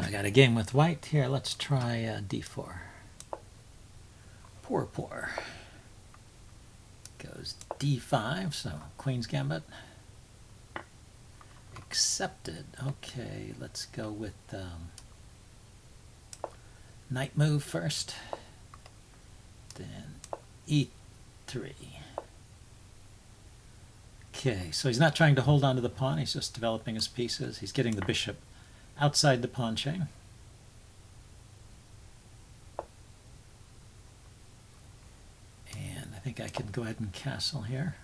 I got a game with white here. Let's try d4. Poor. Goes d5, so queen's gambit. Accepted. Okay, let's go with knight move first. Then e3. Okay, so he's not trying to hold on to the pawn. He's just developing his pieces. He's getting the bishop outside the pawn chain. And I think I can go ahead and castle here.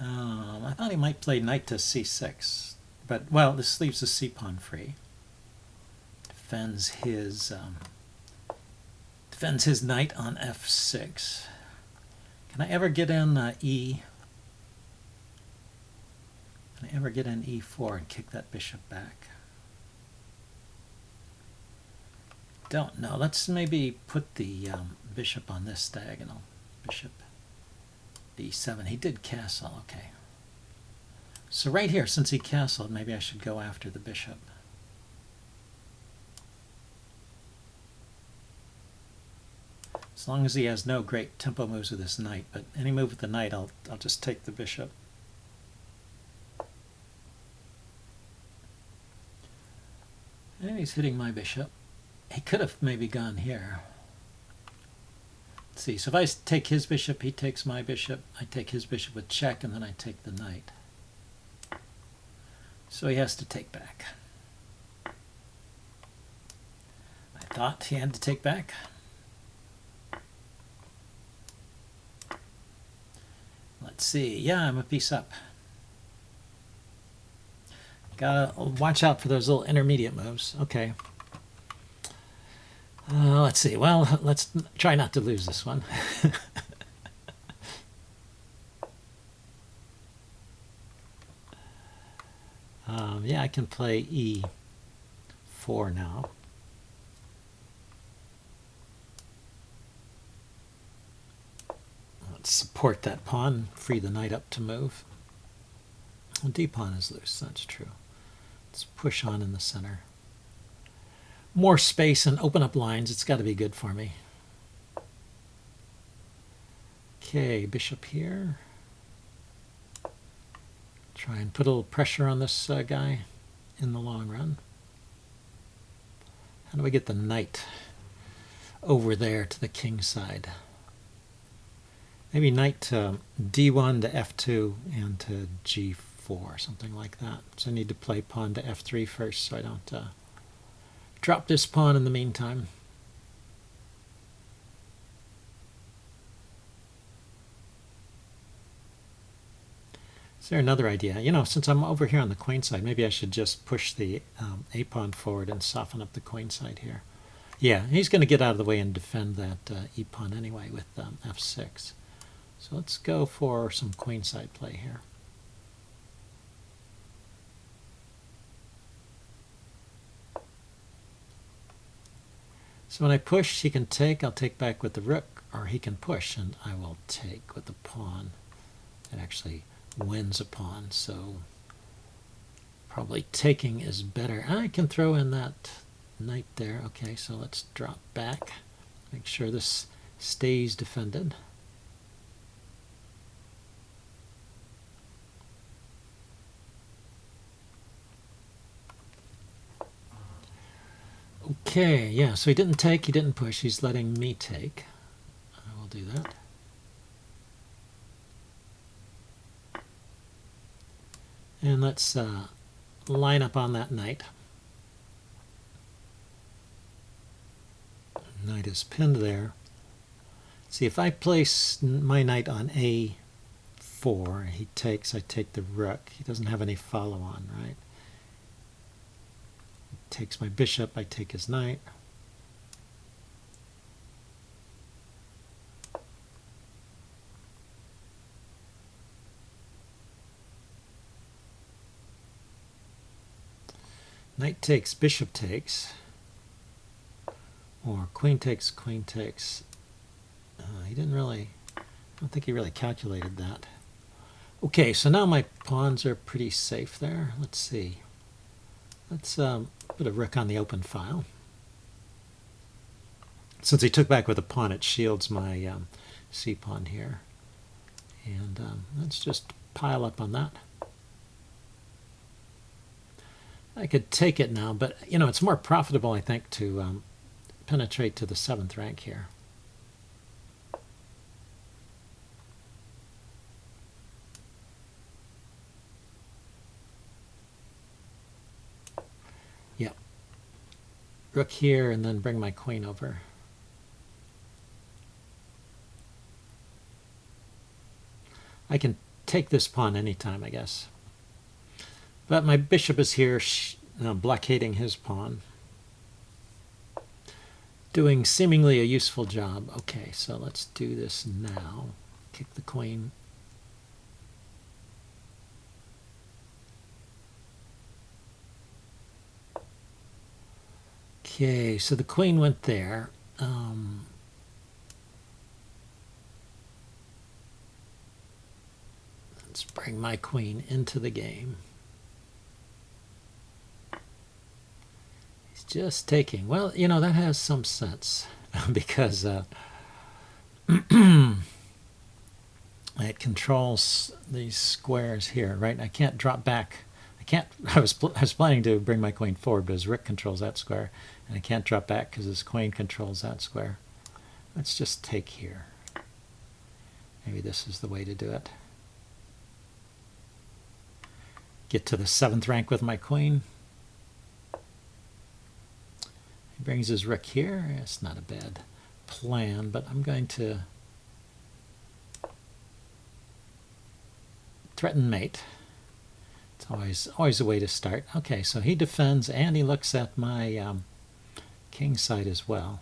I thought he might play knight to c6, but well, this leaves the c-pawn free. Defends his knight on f6. Can I ever get in e? Can I ever get in e4 and kick that bishop back? Don't know. Let's maybe put the bishop on this diagonal. Bishop d7. He did castle. Okay. So right here, since he castled, maybe I should go after the bishop. As long as he has no great tempo moves with his knight, but any move with the knight, I'll just take the bishop. And he's hitting my bishop. He could have maybe gone here. Let's see, so if I take his bishop, he takes my bishop. I take his bishop with check, and then I take the knight. So he has to take back. I thought he had to take back. Let's see. Yeah, I'm a piece up. Gotta watch out for those little intermediate moves. Okay. Let's see. Well, let's try not to lose this one. Yeah, I can play e4 now. Let's support that pawn, free the knight up to move. D-pawn is loose, that's true. Let's push on in the center. More space and open up lines. It's got to be good for me. Okay, bishop here. Try and put a little pressure on this guy in the long run. How do we get the knight over there to the king side? Maybe knight to d1 to f2 and to g4, something like that. So I need to play pawn to f3 first so I don't drop this pawn in the meantime. Is there another idea? You know, since I'm over here on the queen side, maybe I should just push the a pawn forward and soften up the queen side here. Yeah, he's going to get out of the way and defend that e pawn anyway with f6. So let's go for some queenside play here. So when I push, he can take. I'll take back with the rook, or he can push, and I will take with the pawn. It actually wins a pawn, so probably taking is better. I can throw in that knight there. Okay, so let's drop back. Make sure this stays defended. Okay, yeah, so he didn't take, he didn't push, he's letting me take. I will do that. And let's line up on that knight. Knight is pinned there. See, if I place my knight on a4, he takes, I take the rook. He doesn't have any follow-on, right? Takes my bishop, I take his knight. Knight takes, bishop takes, or queen takes, queen takes. He didn't really, I don't think he really calculated that. Okay, so now my pawns are pretty safe there. Let's see. Let's put a rook on the open file. Since he took back with a pawn, it shields my c-pawn here. And let's just pile up on that. I could take it now, but you know, it's more profitable, I think, to penetrate to the 7th rank here. Yep. Rook here and then bring my queen over. I can take this pawn anytime, I guess. But my bishop is here, blockading his pawn. Doing seemingly a useful job. Okay, so let's do this now. Kick the queen. Okay, so the queen went there. Let's bring my queen into the game. He's just taking. Well, you know, that has some sense because it controls these squares here, right? I can't drop back. I can't. I was planning to bring my queen forward, but his rook controls that square, and I can't drop back because his queen controls that square. Let's just take here. Maybe this is the way to do it. Get to the 7th rank with my queen. He brings his rook here. It's not a bad plan, but I'm going to threaten mate. It's always a way to start. Okay, so he defends and he looks at my king side as well.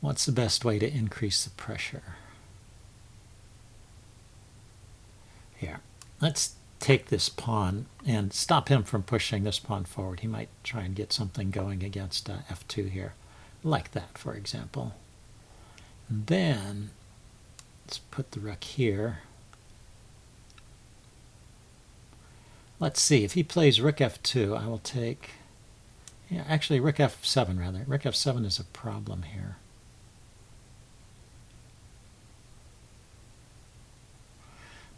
What's the best way to increase the pressure? Here, let's take this pawn and stop him from pushing this pawn forward. He might try and get something going against f2 here, like that, for example. And then let's put the rook here. Let's see, if he plays rook f2, I will take, yeah, actually rook f7 rather. Rook f7 is a problem here.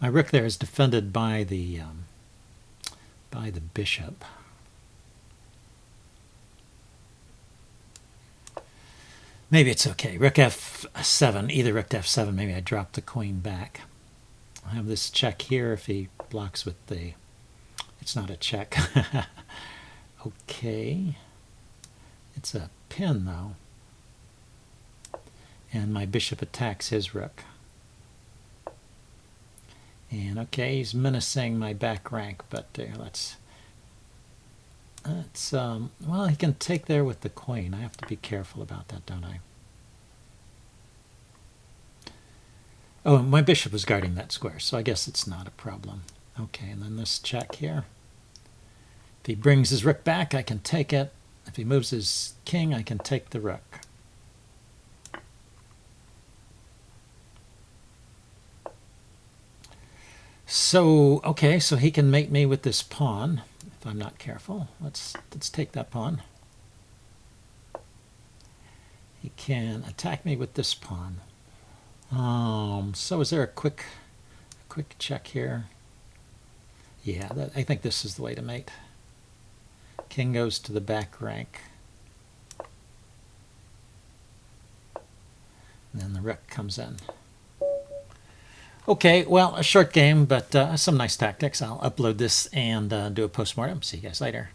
My rook there is defended by the bishop. Maybe it's okay. Rook f7, either rook to f7, maybe I drop the queen back. I have this check here if he blocks with the... It's not a check. Okay. It's a pin, though. And my bishop attacks his rook. And okay, he's menacing my back rank, but let's well, he can take there with the queen. I have to be careful about that, don't I? Oh, and my bishop was guarding that square, so I guess it's not a problem. Okay, and then this check here. If he brings his rook back, I can take it. If he moves his king, I can take the rook. So, okay, so he can mate me with this pawn if I'm not careful. Let's take that pawn. He can attack me with this pawn. So is there a quick check here? Yeah, I think this is the way to mate. King goes to the back rank. And then the rook comes in. Okay, well, a short game, but some nice tactics. I'll upload this and do a postmortem. See you guys later.